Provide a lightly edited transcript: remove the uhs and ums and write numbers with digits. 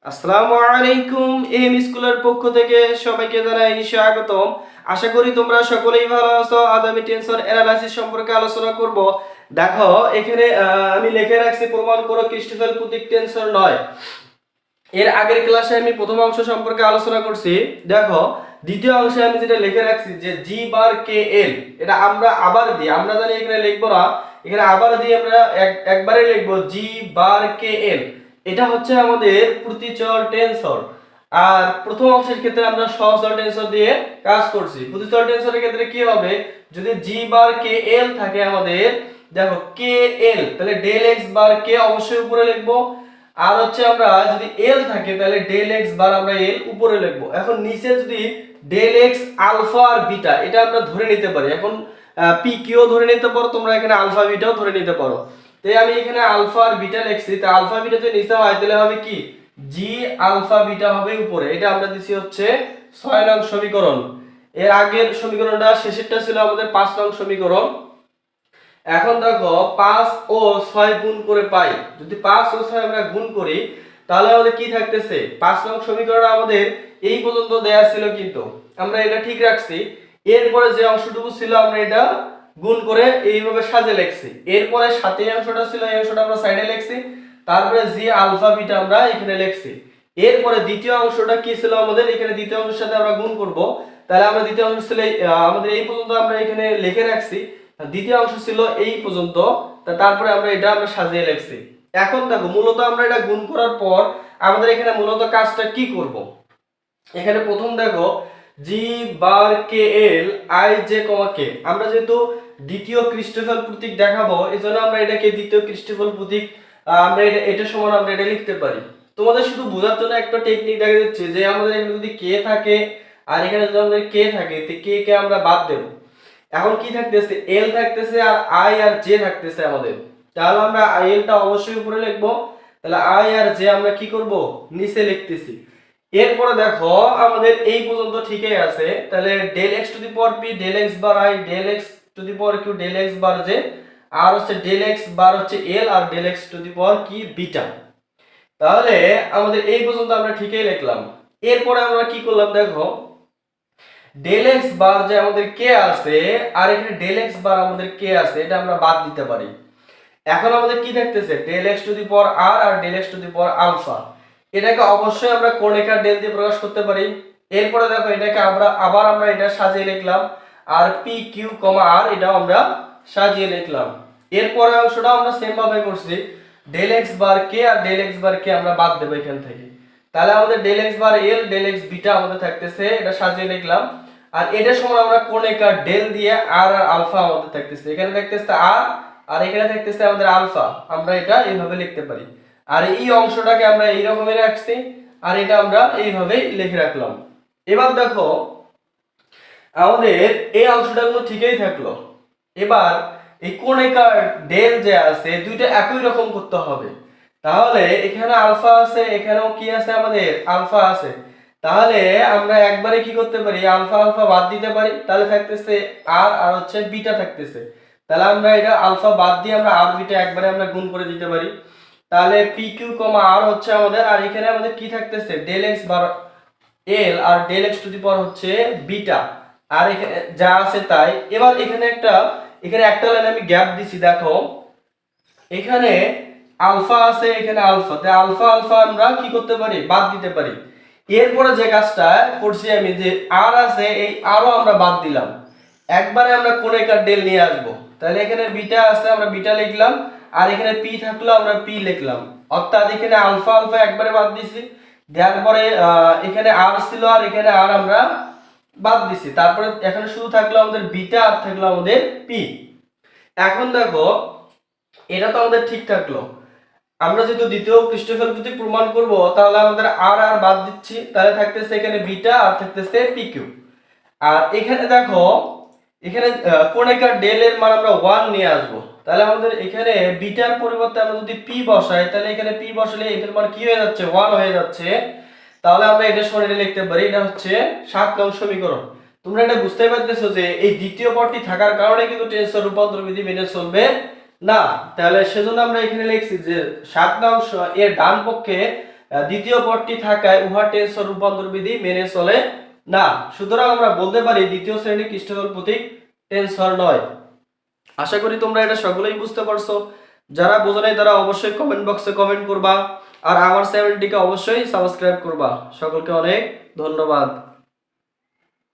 আসসালামু আলাইকুম। এম স্কুলের পক্ষ থেকে সবাইকে জানাই স্বাগতম। আশা করি তোমরা সকলেই ভালো আছো। আজ আমি টেনসর অ্যানালাইসিস সম্পর্কে আলোচনা করব। দেখো এখানে আমি লিখে রাখছি প্রমাণ করো ক্রিস্টোফেল প্রতীক টেনসর নয়। এর আগের ক্লাসে আমি প্রথম অংশ সম্পর্কে আলোচনা করছি। দেখো দ্বিতীয় অংশে আমি যেটা লিখে রাখছি যে জি বার কে এল, এটা আমরা আবার দিই, আমরা জানি এখানে লিখবো না, এখানে আবার দিয়ে আমরা একবারে লিখবো জি বার কে এল। এটা হচ্ছে আমাদের প্রতিচল টেনসর। আর প্রথম অংশের ক্ষেত্রে আমরা সহচল টেনসর দিয়ে কাজ করছি। প্রতিচল টেনসরের ক্ষেত্রে কি হবে, যদি জি বার কে এল থাকে আমাদের, দেখো কে এল তাহলে ডেল এক্স বার কে অবশ্যই উপরে লিখবো। আর হচ্ছে আমরা যদি এল থাকে তাহলে ডেল এক্স বার আমরা এল উপরে লিখবো। এখন নিচে যদি ডেল এক্স আলফা আর বিটা এটা আমরা ধরে নিতে পারি। এখন পি কিউ ধরে নিতে পারো, তোমরা এখানে আলফা বিটাও ধরে নিতে পারো। তাই আমি এখানে আলফা আর বিটা লিখছি, তা আলফা বিটা যদি নিচে হয় তাহলে হবে কি জি আলফা বিটা হবে উপরে। এটা আমরা দিছি হচ্ছে 6 নং সমীকরণ। এর আগের সমীকরণটা শেষেরটা ছিল আমাদের 5 নং সমীকরণ। এখন দেখো 5 ও 6 গুণ করে পাই, যদি 5 ও 6 আমরা গুণ করি তাহলে আমাদের কি থাকতেছে, 5 নং সমীকরণ আমাদের এই পর্যন্ত দেয়া ছিল, কিন্তু আমরা এটা ঠিক রাখছি। এরপরে যে অংশটুকু ছিল আমরা এটা গুণ করে এইভাবে সাজিয়ে লিখছি। এরপরে সাথে অংশটা ছিল, এই অংশটা আমরা সাইডে লিখছি। তারপরে জি আলফা বিটা আমরা এখানে লিখছি। এরপরে দ্বিতীয় অংশটা কি ছিল আমাদের, এখানে দ্বিতীয় অংশের সাথে আমরা গুণ করব। তাহলে আমরা দ্বিতীয় অংশ ছিল আমাদের এই পর্যন্ত আমরা এখানে লিখে রাখছি। দ্বিতীয় অংশ ছিল এই পর্যন্ত, তারপরে আমরা এটা আমরা সাজিয়ে লিখছি। এখন দেখো মূলত আমরা এটা গুণ করার পর আমাদের এখানে মূলত কাজটা কি করব। এখানে প্রথম দেখো জি বার কে এল আই জে কমা কে, আমরা যেহেতু দ্বিতীয় ক্রিস্টোফেল প্রতীক দেখাবো এজন্য আমরা এটাকে দ্বিতীয় ক্রিস্টোফেল প্রতীক আমরা এটা সমান আমরা এটা লিখতে পারি। তোমাদের শুধু বোঝার জন্য একটা টেকনিক দেখা যাচ্ছে যে আমাদের এখানে যদি কে থাকে আর এখানে যদি আমাদের কে থাকে তো কে কে আমরা বাদ দেব। এখন কি থাকতেছে, এল থাকতেছে আর আই আর জে থাকতেছে আমাদের। তাহলে আমরা এল টা অবশ্যই উপরে লিখবো, তাহলে আই আর জে আমরা কি করব নিচে লিখতেছি। এরপরে দেখো আমাদের এই পর্যন্ত ঠিকই আছে, তাহলে del x to the power P del X bar I del x to the power Q del X bar J, আর হচ্ছে ডেল এক্স বার হচ্ছে এল আর del x to the power কি বিটা। তাহলে আমাদের এই পর্যন্ত আমরা ঠিকই লিখলাম। এরপরে আমরা কি করলাম দেখো, ডেল এক্স বার যে আমাদের কে আছে আর এখানে ডেল এক্স বার আমাদের কে আছে, এটা আমরা বাদ দিতে পারি। এখন আমাদের কি থাকতেছে, del x to the power r আর del x to the power alpha, এটাকে অবশ্যই আমরা কোণিকার ডেল দিয়ে প্রকাশ করতে পারি। এরপরে দেখো এটাকে আবার আমরা এটা সাজিয়ে লিখলাম, আর পি কিউ কমা আর এটাও আমরা সাজিয়ে লিখলাম। এরপরে অংশটা আমরা সেম ভাবে করছি, ডেল এক্স বার কে আর ডেল এক্স বার কে আমরা বাদ দেব এখান থেকে। তাহলে আমাদের ডেল এক্স বার এল ডেল এক্স বিটা আমাদের থাকতেছে, এটা সাজিয়ে লিখলাম। আর এটার সময় আমরা কোণিকার ডেল দিয়ে আর আর আলফা আমাদের থাকতেছে, এখানে থাকতেছে আর আর এখানে থাকতেছে আমাদের আলফা, আমরা এটা এইভাবে লিখতে পারি। আর এই অংশটাকে আমরা এই রকমের রাখছি আর এটা আমরা এইভাবে লিখে রাখলাম। এবার দেখো আমাদের এই অংশটা কিন্তু ঠিকই থাকলো। এবার এই কোণিকার ডেল যে আছে দুইটা একই রকম করতে হবে। তাহলে এখানে আলফা আছে, এখানেও কি আছে আমাদের আলফা আছে। তাহলে আমরা একবারে কি করতে পারি, আলফা আলফা বাদ দিতে পারি। তাহলে থাকতেছে আর আর হচ্ছে বিটা থাকতেছে। তাহলে আমরা এটা আলফা বাদ দিয়ে আমরা আর বিটা একবারে আমরা গুণ করে দিতে পারি। তাহলে পি কিউ কমা আর হচ্ছে আমাদের, আর এখানে আমাদের কি থাকতেছে ডেল এক্স বার এল আর del x to the power হচ্ছে বিটা, আর এখানে যা আছে তাই। এবার এখানে একটা লাইন আমি গ্যাপ দিছি, দেখো এখানে আলফা আছে এখানে আলফা, তাই আলফা আলফা আমরা কি করতে পারি বাদ দিতে পারি। এরপরে যে কাজটা করছি আমি, যে আর আছে এই আরও আমরা বাদ দিলাম, একবারে আমরা কোণিকার ডেল নিয়ে আসবো। তাহলে এখানে বিটা আছে আমরা বিটা লিখলাম, আর এখানে পি থাকলো আমরা পি লিখলাম। অর্থাৎ এখানে আলফা আলফা একবারে বাদ দিছি, দেওয়ার পরে এখানে আর ছিল আর এখানে আর আমরা বাদ দিছি। তারপরে এখানে শুধু থাকলো আমাদের বিটা আর থাকলো আমাদের পি। এখন দেখো এটা তো আমাদের ঠিক থাকলো। আমরা যেহেতু দ্বিতীয় ক্রিস্টোফেল প্রতীক প্রমাণ করব তাহলে আমাদের আর আর বাদ দিচ্ছি, তাহলে থাকতেছে এখানে বিটা আর থাকতেছে পি কিউ। আর এখানে দেখো এখানে কোণিকার ডেল এর মান আমরা 1 নিয়ে আসবো। তাহলে আমাদের এখানে বিটার পরিবর্তে আমরা যদি পি বসাই তাহলে এখানে পি বসালে এটার মান কি হয়ে যাচ্ছে 1 হয়ে যাচ্ছে। তাহলে আমরা এটা সমান এটা লিখতে পারি, এটা হচ্ছে 7 নং সমীকরণ। তোমরা এটা বুঝতে পারতেছো যে এই দ্বিতীয় পদটি থাকার কারণে কিন্তু টেনসর রূপান্তর বিধি মেনে চলবে না। তাহলে সেজন্য আমরা এখানে লিখছি যে 7 নং এর ডান পক্ষে দ্বিতীয় পদটি থাকায় উহা টেনসর রূপান্তর বিধি মেনে চলে না। সুতরাং আমরা বলতে পারি দ্বিতীয় শ্রেণীর কৃষ্ণগল প্রতীক টেনসর নয়। আশা করি তোমরা এটা সকলেই বুঝতে পারছো। যারা বোঝো নাই তারা অবশ্যই কমেন্ট বক্সে কমেন্ট করবা, আর আমার চ্যানেলটিকে অবশ্যই সাবস্ক্রাইব করবা। সকলকে অনেক ধন্যবাদ।